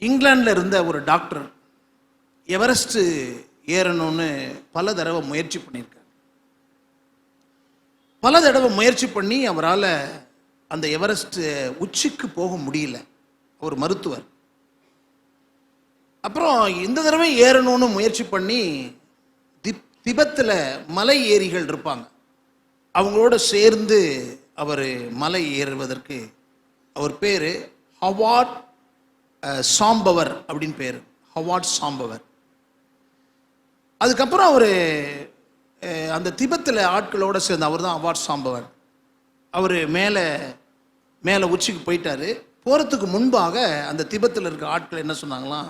இங்கிலாண்டில் இருந்த ஒரு doctor Everest ஏறணும்னு பல தடவை முயற்சி பண்ணியிருக்கார். பல தடவை முயற்சி பண்ணி அவரால் அந்த எவரெஸ்ட் உச்சிக்கு போக முடியல. ஒரு மருத்துவர். அப்புறம் இந்த தடவை ஏறணும்னு முயற்சி பண்ணி திபெத்தில் மலை ஏறிகள் இருப்பாங்க, அவங்களோட சேர்ந்து அவர் மலை ஏறுவதற்கு, அவர் பேர் ஹவார்ட் சாம்பவர் அப்படின்னு பேர், ஹவார்ட் சாம்பவர். அதுக்கப்புறம் அவர் அந்த திபெத்தில் ஆட்களோடு சேர்ந்து, அவர் தான் ஹவார்ட் சாம்பவர். அவர் மேலே மேலே உச்சிக்கு போயிட்டார். போகிறதுக்கு முன்பாக அந்த திபெத்தில் இருக்க ஆட்கள் என்ன சொன்னாங்களாம்,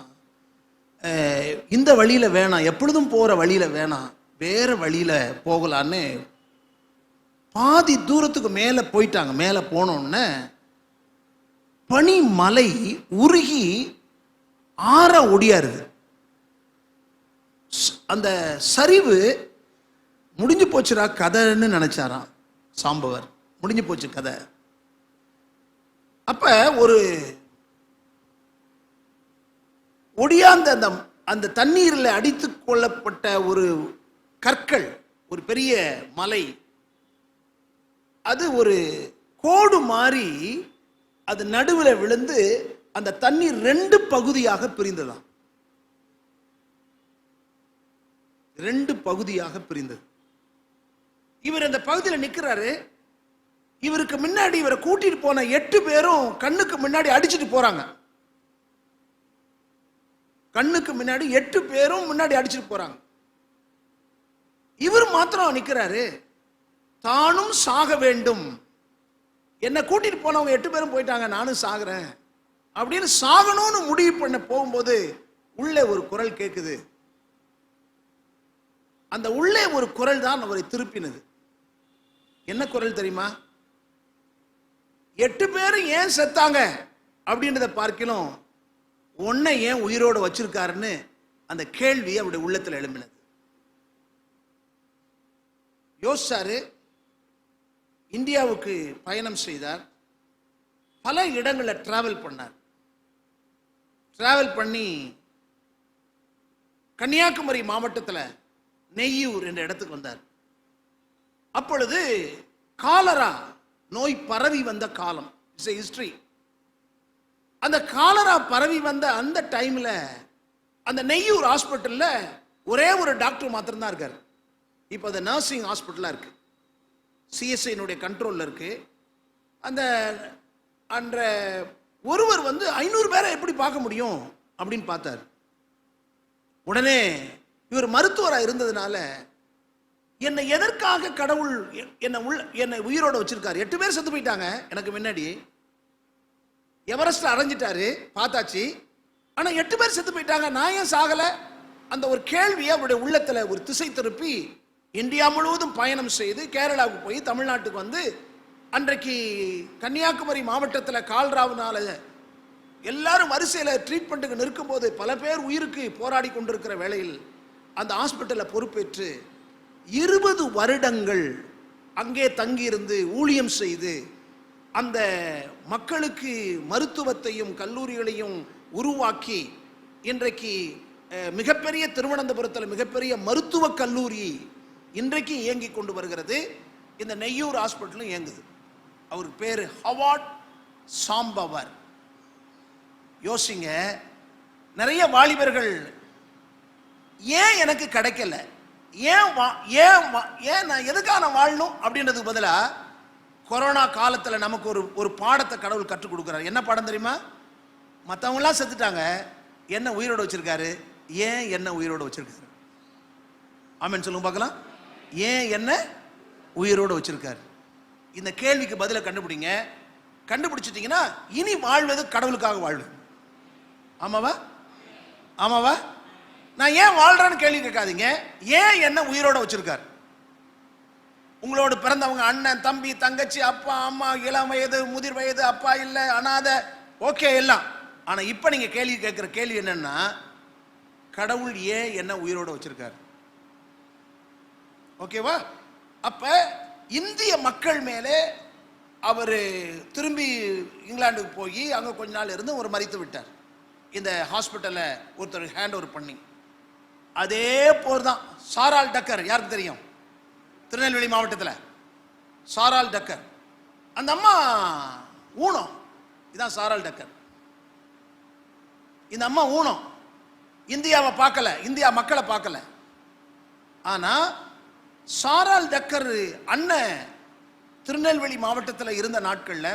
இந்த வழியில் வேணாம், எப்பொழுதும் போகிற வழியில் வேணாம், வேறு வழியில் போகலான்னு பாதி தூரத்துக்கு மேலே போயிட்டாங்க. மேலே போனோடனே பனிமலை உருகி ஆற ஒடியாருது. அந்த சரிவு முடிஞ்சு போச்சுரா கதைன்னு நினைச்சாராம் சாம்பவர். முடிஞ்சு போச்சு கதை. அப்ப ஒரு ஒடியாந்த அந்த தண்ணீரில் அடித்து கொள்ளப்பட்ட ஒரு கற்கள், ஒரு பெரிய மலை, அது ஒரு கோடு மாறி அது நடுவில் விழுந்து அந்த தண்ணீர் 2 பகுதியாக பிரிந்ததாம். 2 பகுதியாக பிரிந்தது. இவர் அந்த பகுதியில் நிற்கிறாரு. இவருக்கு முன்னாடி இவரை கூட்டிட்டு போன 8 பேரும் கண்ணுக்கு முன்னாடி அடிச்சுட்டு போறாங்க. கண்ணுக்கு முன்னாடி 8 பேரும் முன்னாடி அடிச்சுட்டு போறாங்க. இவர் மாத்திரம் நிற்கிறாரு. தானும் சாக வேண்டும், என்னை கூட்டிட்டு போனவங்க 8 பேரும் போயிட்டாங்க, நானும் சாகுறேன் அப்படின்னு சாகணும்னு முடிவு பண்ண போகும்போது உள்ளே ஒரு குரல் கேட்குது. அந்த உள்ளே ஒரு குரல் தான் அவரை திருப்பினது. என்ன குரல் தெரியுமா? 8 பேரும் ஏன் செத்தாங்க அப்படின்றத பார்க்கணும், உன்னை ஏன் உயிரோடு வச்சிருக்காருன்னு அந்த கேள்வி அவருடைய உள்ளத்தில் எழும்பினது. யோசிச்சாரு. இந்தியாவுக்கு பயணம் செய்தார். பல இடங்களில் டிராவல் பண்ணார். டிராவல் பண்ணி கன்னியாகுமரி மாவட்டத்தில் நெய்யூர் என்ற இடத்துக்கு வந்தார். அப்பொழுது காலரா நோய் பரவி வந்த காலம், இட்ஸ் எ ஹிஸ்டரி. அந்த காலரா பரவி வந்த அந்த டைம்ல அந்த நெய்யூர் ஹாஸ்பிட்டல்ல ஒரே ஒரு டாக்டர் மாத்திரம்தான் இருக்கார். இப்போ அது நர்சிங் ஹாஸ்பிட்டலா இருக்கு, சிஎஸ்ஐனுடைய கண்ட்ரோல்ல இருக்கு. அந்த அன்ற ஒருவர் 500 பேரை எப்படி பார்க்க முடியும் அப்படின்னு பார்த்தார். உடனே இவர் மருத்துவராக இருந்ததுனால, என்னை எதற்காக கடவுள் என்னை உயிரோட வச்சிருக்காரு? 8 பேர் செத்து போயிட்டாங்க எனக்கு முன்னாடி, எவரெஸ்ட் அடைஞ்சிட்டாரு பார்த்தாச்சு, ஆனா 8 பேர் செத்து போயிட்டாங்க, நான் ஏன் சாகல? அந்த ஒரு கேள்வியை அவருடைய உள்ளத்துல ஒரு திசை திருப்பி இந்தியா முழுவதும் பயணம் செய்து கேரளாவுக்கு போய் தமிழ்நாட்டுக்கு வந்து, அன்றைக்கு கன்னியாகுமரி மாவட்டத்தில் கால்ராவுனால எல்லாரும் வரிசையில் ட்ரீட்மெண்ட்டுக்கு நிற்கும் போது பல பேர் உயிருக்கு போராடி கொண்டிருக்கிற வேளையில் அந்த ஹாஸ்பிட்டலில் பொறுப்பேற்று 20 வருடங்கள் அங்கே தங்கியிருந்து ஊழியம் செய்து அந்த மக்களுக்கு மருத்துவத்தையும் கல்லூரிகளையும் உருவாக்கி, இன்றைக்கு மிகப்பெரிய திருவனந்தபுரத்தில் மிகப்பெரிய மருத்துவக் கல்லூரி இன்றைக்கு இயங்கி கொண்டு வருகிறது. இந்த நெய்யூர் ஹாஸ்பிட்டலும் இயங்குது. அவருக்கு பேரு ஹவார்ட் சாம்பவர். யோசிங்க, நிறைய வாலிபர்கள் ஏன் எனக்கு கிடைக்கல, ஏன் நான் எதுக்காக வாழணும் அப்படின்றதுக்கு பதிலாக கொரோனா காலத்தில் நமக்கு ஒரு பாடத்தை கடவுள் கற்றுக் கொடுக்குறாரு. என்ன பாடம் தெரியுமா? மற்றவங்களாம் செத்துட்டாங்க, என்ன உயிரோடு வச்சிருக்காரு, ஏன் என்ன உயிரோடு வச்சிருக்காரு? ஆமென் சொல்லுங்க பார்க்கலாம். ஏன் என்ன உயிரோடு வச்சிருக்காரு? இந்த கேள்விக்கு பதிலை கண்டுபிடிங்க. கண்டுபிடிச்சிட்டீங்கன்னா இனி வாழ்வது கடவுளுக்காக வாழ்வது. ஆமாவா? ஆமாவா? நான் ஏன் வாழ்றேன்னு கேள்வி கேட்காதீங்க. ஏன் என்ன உயிரோட வச்சிருக்காரு? உங்களோடு பிறந்தவங்க அண்ணன், தம்பி, தங்கச்சி, அப்பா, அம்மா, இளம் வயது, முதிர் வயது, அப்பா இல்லை, அனாதை, ஓகே எல்லாம். ஆனா இப்ப நீங்க கேள்வி கேட்கிற கேள்வி என்னன்னா, கடவுள் ஏன் என்ன உயிரோட வச்சிருக்காரு? ஓகேவா? அப்ப இந்திய மக்கள் மேலே அவர் திரும்பி இங்கிலாந்துக்கு போய் அங்க கொஞ்ச நாள் இருந்து ஒரு மரித்து விட்டார். இந்த ஹாஸ்பிட்டல்ல ஒருத்தர் ஹேண்ட் ஓவர் பண்ணி, அதே போர் தான் சாரால் டக்கர். யாருக்கு தெரியும்? திருநெல்வேலி மாவட்டத்தில் சாரால் டக்கர். அந்த அம்மா ஊனம். இதான் சாரால் டக்கர். இந்த அம்மா ஊனம். இந்தியாவை பார்க்கல, இந்தியா மக்களை பார்க்கல. ஆனா சாரால் டக்கர் அண்ணன் திருநெல்வேலி மாவட்டத்தில் இருந்த நாட்கள்ல,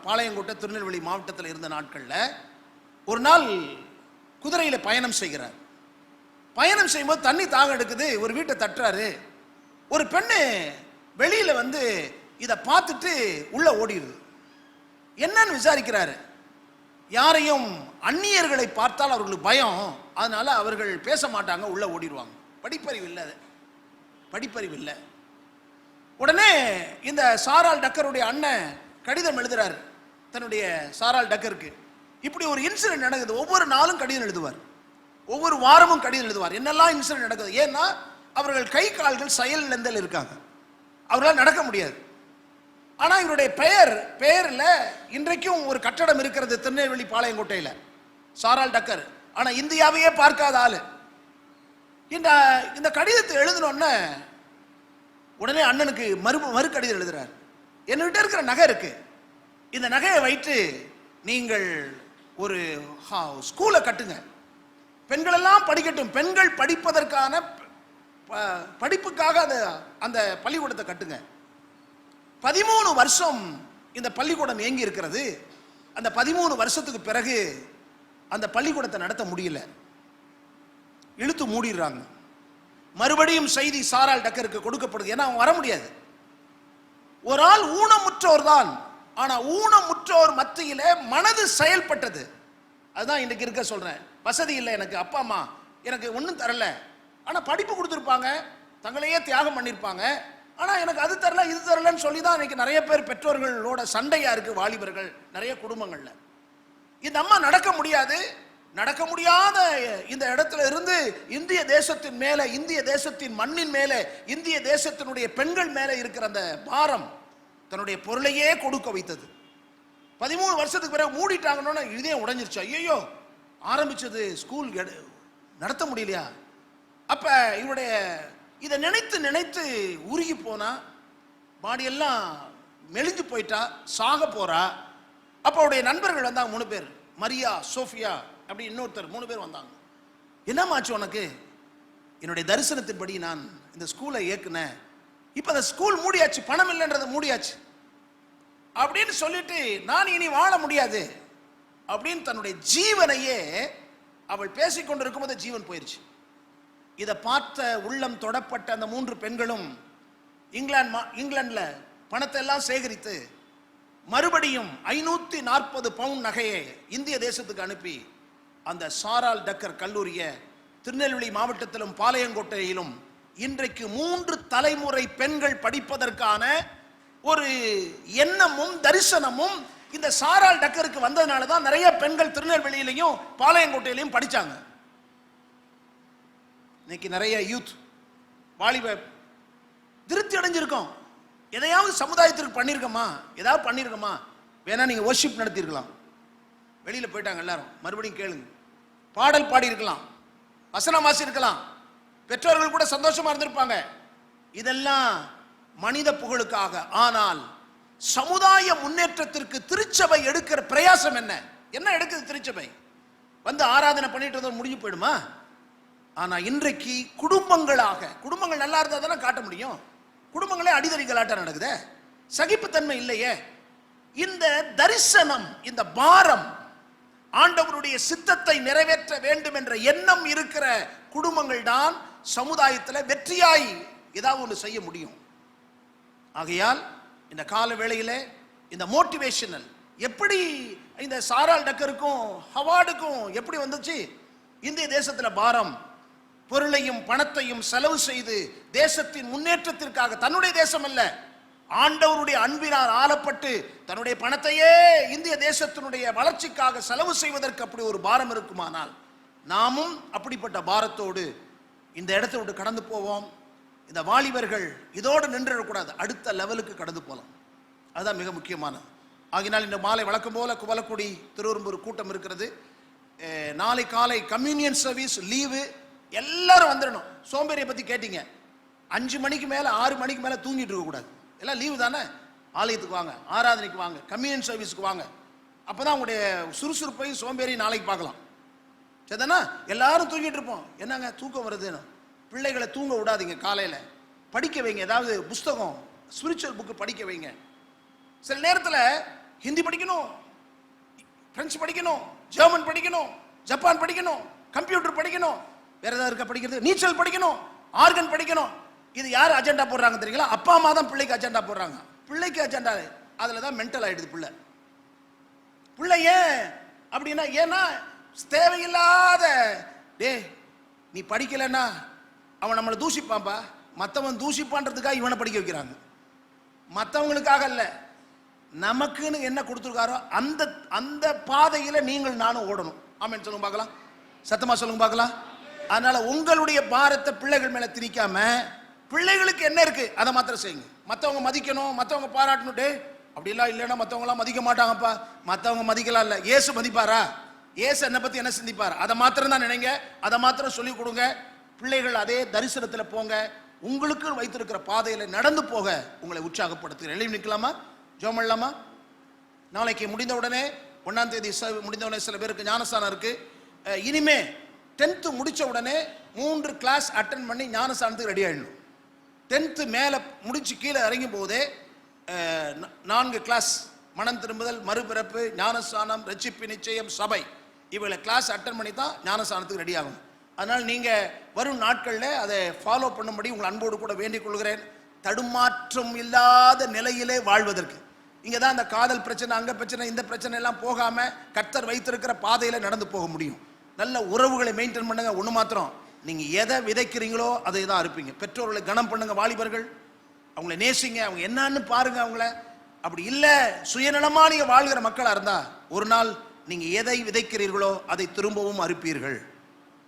பாளையங்கோட்டை திருநெல்வேலி மாவட்டத்தில் இருந்த நாட்கள்ல ஒரு நாள் குதிரையில பயணம் செய்கிறார். பயணம் செய்யும்போது தண்ணி தாக எடுக்குது. ஒரு வீட்டை தட்டுறாரு. ஒரு பெண்ணு வெளியில வந்து இதை பார்த்துட்டு உள்ள ஓடிடுது. என்னன்னு விசாரிக்கிறாரு. யாரையும் அந்நியர்களை பார்த்தால் அவர்களுக்கு பயம், அதனால அவர்கள் பேச மாட்டாங்க, உள்ள ஓடிடுவாங்க. படிப்பறிவு இல்லை, படிப்பறிவு இல்லை. உடனே இந்த சாரால் டக்கருடைய அண்ணன் கடிதம் எழுதுறாரு தன்னுடைய சாரால் டக்கருக்கு. இப்படி ஒரு இன்சிடென்ட் நடக்குது. ஒவ்வொரு நாளும் கடிதம் எழுதுவார், ஒவ்வொரு வாரமும் கடிதம் எழுதுவார். என்னெல்லாம் இன்சிடென்ட் நடக்குது. ஏன்னா அவர்கள் கை கால்கள் செயல் இழந்தல் இருக்காங்க, அவர்களால் நடக்க முடியாது. ஆனா இவருடைய பெயர்ல இன்றைக்கும் ஒரு கட்டடம் இருக்கிறது திருநெல்வேலி பாளையங்கோட்டையில், சாரால் டக்கர். ஆனா இந்தியாவையே பார்க்காத ஆளு. இந்த கடிதத்தை எழுதினோன்னு உடனே அண்ணனுக்கு மறு கடிதம் எழுதுறாரு. என்கிட்ட இருக்கிற நகை இருக்கு, இந்த நகையை வைத்து நீங்கள் ஒரு ஸ்கூலை கட்டுங்க, பெண்கள் எல்லாம் படிக்கட்டும், பெண்கள் படிப்பதற்கான படிப்புக்காக அந்த பள்ளிக்கூடத்தை கட்டுங்க. 13 வருஷம் இந்த பள்ளிக்கூடம் இயங்கி இருக்கிறது. அந்த 13 வருஷத்துக்கு பிறகு அந்த பள்ளிக்கூடத்தை நடத்த முடியல, இழுத்து மூடிடுறாங்க. மறுபடியும் செய்தி சாரால் டக்கருக்கு கொடுக்கப்படுது. ஏன்னா அவன் வர முடியாது. ஒரு ஆள் ஊனமுற்றோர் தான், ஆனா ஊனமுற்றோர் மத்தியிலே மனது செயல்பட்டது. அதுதான் இன்னைக்கு இருக்க சொல்றேன். வசதி இல்லை எனக்கு, அப்பா அம்மா எனக்கு ஒன்றும் தரல, ஆனா படிப்பு கொடுத்துருப்பாங்க, தங்களையே தியாகம் பண்ணியிருப்பாங்க, ஆனா எனக்கு அது தரல இது தரலன்னு சொல்லி தான் இன்னைக்கு நிறைய பேர் பெற்றோர்களோட சண்டையா இருக்கு. வாலிபர்கள் நிறைய குடும்பங்கள்ல இந்த அம்மா நடக்க முடியாது. நடக்க முடியாத இந்த இடத்துல இருந்து இந்திய தேசத்தின் மேல, இந்திய தேசத்தின் மண்ணின் மேல, இந்திய தேசத்தினுடைய பெண்கள் மேல இருக்கிற அந்த பாரம் தன்னுடைய பொருளையே கொடுக்க வைத்தது. 13 வருஷத்துக்கு பிறகு மூடிட்டாங்கன்னு இதே உடைஞ்சிருச்சு. ஐயோ, ஆரம்பிச்சது ஸ்கூல் நடத்த முடியலையா? அப்ப இவருடைய இதை நினைத்து நினைத்து உருகி போனா, பாடியெல்லாம் மெலிஞ்சு போயிட்டா, சாக போறா. அப்ப அவருடைய நண்பர்கள் வந்தாங்க 3 பேர், மரியா, சோஃபியா அப்படி இன்னொருத்தர் 3 பேர் வந்தாங்க. என்னமாச்சு உனக்கு? என்னுடைய தரிசனத்தின்படி நான் இந்த ஸ்கூலை இயக்குனேன், இப்ப அந்த ஸ்கூல் மூடியாச்சு, பணம் இல்லைன்றதை மூடியாச்சு அப்படின்னு சொல்லிட்டு நான் இனி வாழ முடியாது அப்படின்னு தன்னுடைய ஜீவனையே, அவள் பேசிக்கொண்டிருக்கும் போது ஜீவன் போயிருச்சு. இதை பார்த்த உள்ளம் தொடப்பட்ட அந்த 3 பெண்களும் இங்கிலாந்துல பணத்தை எல்லாம் சேகரித்து மறுபடியும் 540 பவுண்ட் நகையை இந்திய தேசத்துக்கு அனுப்பி அந்த சாரால் டக்கர் கல்லூரிய திருநெல்வேலி மாவட்டத்திலும் பாளையங்கோட்டையிலும் இன்றைக்கு 3 தலைமுறை பெண்கள் படிப்பதற்கான ஒரு எண்ணமும் தரிசனமும் இந்த சாரால் டக்கருக்கு வந்ததுனால தான் நிறைய பெண்கள் திருநெல்வேலியிலையும் பாளையங்கோட்டையிலையும் படிச்சாங்க. இன்னைக்கு நிறைய யூத் வாலிப திருப்தி அடைஞ்சிருக்கோம். எதையாவது சமுதாயத்திற்கு பண்ணியிருக்கோமா? ஏதாவது பண்ணியிருக்கோமா? வேணா நீங்க வொர்ஷிப் நடத்தியிருக்கலாம், வெளியில போயிட்டாங்க எல்லாரும், மறுபடியும் கேளுங்க. பாடல் பாடி இருக்கலாம், வசனம் வாசி இருக்கலாம், பெற்றோர்கள் கூட சந்தோஷமா இருந்திருப்பாங்க. இதெல்லாம் மனித புகழுக்காக. ஆனால் சமுதாய முன்னேற்றத்திற்கு திருச்சபை எடுக்கிற பிரயாசம் என்ன? என்ன எடுக்குது திருச்சபை? வந்து ஆராதனை பண்ணிட்டு இருந்தா முடிஞ்சு போயிடுமா? ஆனா இன்றைக்கு குடும்பங்கள் நல்லா இருந்தா தானே காட்ட முடியும். குடும்பங்களே அடிதடி கலாட்டம் நடக்குதே, சகிப்புத்தன்மை இல்லையே. இந்த தரிசனம், இந்த பாரம், ஆண்டவருடைய சித்தத்தை நிறைவேற்ற வேண்டும் என்ற எண்ணம் இருக்கிற குடும்பங்கள் தான் சமுதாயத்தில் வெற்றியாய் ஏதாவது ஒன்று செய்ய முடியும். ஆகையால் இந்த கால வேளையிலே இந்த மோட்டிவேஷனல் எப்படி இந்த சாரால் டக்கருக்கும் ஹவார்டுக்கும் எப்படி வந்துச்சு? இந்திய தேசத்தில் பாரம், பொருளையும் பணத்தையும் செலவு செய்து தேசத்தின் முன்னேற்றத்திற்காக, தன்னுடைய தேசம் அல்ல, ஆண்டவருடைய அன்பினால் ஆளப்பட்டு தன்னுடைய பணத்தையே இந்திய தேசத்தினுடைய வளர்ச்சிக்காக செலவு செய்வதற்கு அப்படி ஒரு பாரம் இருக்குமானால், நாமும் அப்படிப்பட்ட பாரத்தோடு இந்த இடத்தை விட்டு கடந்து போவோம். இந்த வாலிபர்கள் இதோடு நின்றுடக்கூடாது, அடுத்த லெவலுக்கு கடந்து போகலாம். அதுதான் மிக முக்கியமான. ஆகினால் இந்த மாலை வழக்கம் போல குவலக்குடி திருவெரும்பூர் கூட்டம் இருக்கிறது. நாளை காலை கம்யூனியன் சர்வீஸ் லீவு, எல்லாரும் வந்துடணும். சோம்பேறியை பத்தி கேட்டீங்க, 5 மணிக்கு மேல 6 மணிக்கு மேல தூங்கிட்டு இருக்க கூடாது. எல்லாம் லீவு தானே, ஆலயத்துக்கு வாங்க, ஆராதனைக்கு வாங்க, கம்யூனியன் சர்வீஸ்க்கு வாங்க. அப்பதான் உங்களுடைய சுறுசுறுப்பையும் சோம்பேறியும் நாளைக்கு பார்க்கலாம். சரிதானா? எல்லாரும் தூங்கிட்டு இருப்போம். என்னங்க தூக்கம் வருதுன்னு, பிள்ளைகளை தூங்க விடாதீங்க. காலையில படிக்க வைங்க, ஏதாவது புஸ்தகம் ஸ்பிரிச்சுவல் புக்கு படிக்க வைங்க. சில நேரத்தில் ஹிந்தி படிக்கணும், பிரெஞ்சு படிக்கணும், ஜெர்மன் படிக்கணும், ஜப்பான் படிக்கணும், கம்ப்யூட்டர் படிக்கணும், வேற ஏதாவது இருக்க படிக்கிறது, நீச்சல் படிக்கணும், ஆர்கன் படிக்கணும். இது யார் அஜெண்டா போடுறாங்க தெரியுங்களா? அப்பா அம்மா தான் பிள்ளைக்கு அஜெண்டா போடுறாங்க. பிள்ளைக்கு அஜெண்டா அதுல தான் மென்டல் ஆயிடுது பிள்ளை. ஏன் அப்படின்னா, ஏன்னா தேவையில்லாத நீ படிக்கலன்னா அவன் நம்மளை தூசிப்பான்பா, மற்றவன் தூசிப்பான்றதுக்காக இவனை படிக்க வைக்கிறாங்க. மற்றவங்களுக்காக அல்ல, நமக்குன்னு என்ன கொடுத்துருக்காரோ அந்த அந்த பாதையில நீங்கள் நானும் ஓடணும். ஆமென் சொல்லுங்க பார்க்கலாம், சத்தமா சொல்லுங்க பார்க்கலாம். அதனால உங்களுடைய பாரத்தை பிள்ளைகள் மேல திணிக்காம, பிள்ளைகளுக்கு என்ன இருக்கு அதை மாத்திரம் செய்யுங்க. மற்றவங்க மதிக்கணும், மற்றவங்க பாராட்டணும், அப்படிலாம் இல்லைன்னா மற்றவங்களாம் மதிக்க மாட்டாங்கப்பா. மற்றவங்க மதிக்கலாம் இல்ல, இயேசு மதிப்பாரா? இயேசு என்னை பத்தி என்ன சிந்திப்பார்? அதை மாத்திரம் தான் நினைங்க, அதை மாத்திரம் சொல்லி கொடுங்க. பிள்ளைகள் அதே தரிசனத்தில் போங்க, உங்களுக்கு வைத்திருக்கிற பாதையில நடந்து போக உங்களை உற்சாகப்படுத்துகிறேன். எழுதி நிற்கலாமா? ஜெபம் பண்ணலாமா? நாளைக்கு முடிந்த உடனே 1ஆம் தேதி முடிந்த உடனே சில பேருக்கு ஞானஸ்தானம் இருக்கு. இனிமே 10th முடிச்ச உடனே 3 கிளாஸ் அட்டன் பண்ணி ஞானஸ்தானத்துக்கு ரெடி ஆயிடணும். 10th மேல முடிச்சு கீழே இறங்கும் போதே 4 கிளாஸ், மனம் திரும்புதல், மறுபிறப்பு, ஞானஸ்தானம், ரட்சிப்பு நிச்சயம், சபை, இவளை கிளாஸ் அட்டன் பண்ணி தான் ஞானஸ்தானத்துக்கு ரெடி ஆகணும். அதனால் நீங்க வரும் நாட்களில் அதை ஃபாலோ பண்ணும்படி உங்கள் அன்போடு கூட வேண்டிக் கொள்கிறேன். தடுமாற்றம் இல்லாத நிலையிலே வாழ்வதற்கு, இங்கே தான் அந்த காதல் பிரச்சனை, அங்கே பிரச்சனை, இந்த பிரச்சனை எல்லாம் போகாம கர்த்தர் வைத்திருக்கிற பாதையில நடந்து போக முடியும். நல்ல உறவுகளை மெயின்டைன் பண்ணுங்க. ஒன்று மாத்திரம், நீங்க எதை விதைக்கிறீங்களோ அதை தான் அறுப்பீங்க. பெற்றோர்களை கனம் பண்ணுங்க. வாலிபர்கள், அவங்கள நேசிங்க, அவங்க என்னன்னு பாருங்க அவங்கள. அப்படி இல்லை, சுயநலமா நீங்க வாழ்கிற மக்களா இருந்தா ஒரு நாள் நீங்க எதை விதைக்கிறீர்களோ அதை திரும்பவும் அறுப்பீர்கள்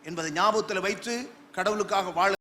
என்பதை ஞாபகத்தில் வைத்து கடவுளுக்காக வாழ